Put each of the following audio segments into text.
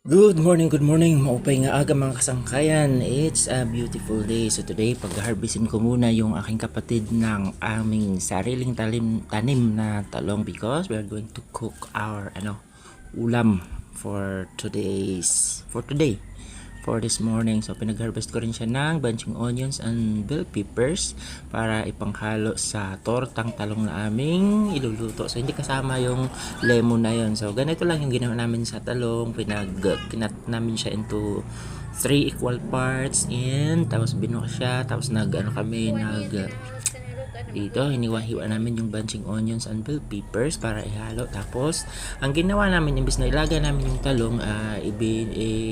Good morning. Maupay nga aga mga kasangkayan. It's a beautiful day. So today, pag-harvestin ko muna yung aking kapatid ng aming sariling tanim na talong because we are going to cook our ulam for this morning. So pinag-harvest ko rin siya ng bunching onions and bell peppers para ipanghalo sa tortang talong na aming iluluto. So hindi kasama yung lemon na yun. So ganito lang yung ginawa namin sa talong. Kinat namin siya into 3 equal parts and tapos binuka siya. Tapos dito hiniwa-hiwa namin yung bunching onions and bell peppers para ihalo. Tapos ang ginawa namin, imbis na ilagay namin yung talong,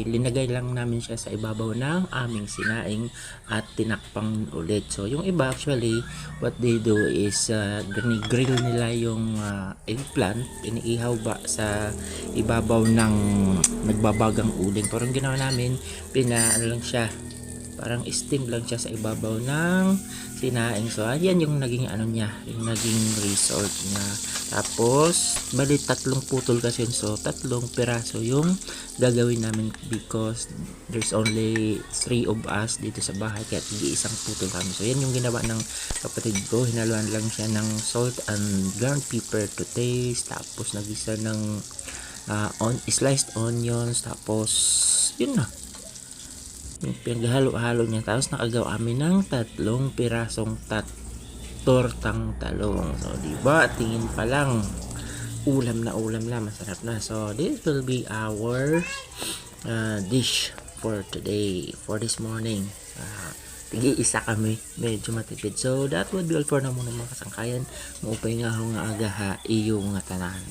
linagay lang namin siya sa ibabaw ng aming sinaing at tinakpang ulit. So yung iba actually what they do is grill nila yung eggplant, iniihaw ba sa ibabaw ng nagbabagang uling. Pero ang ginawa namin, lang siya, parang steam lang siya sa ibabaw ng sinaing. So ayan yung naging yung naging result niya. Tapos bali tatlong putol kasi yun. So tatlong piraso yung gagawin namin because there's only 3 of us dito sa bahay, kaya isang putol kami. So yan yung ginawa ng kapatid ko. Hinaluan lang siya ng salt and ground pepper to taste. Tapos nagisa ng sliced onions. Tapos yun na yung pinaghalo-halo niya. Tapos nakagawa kami ng tatlong pirasong tortang talong. So diba, tingin pa lang ulam na, masarap na. So this will be our dish for today, for this morning. Tigi-isa kami, medyo matipid. So that would be all for na muna mga kasangkayan. Maupay nga ako nga aga ha iyong nga tanan.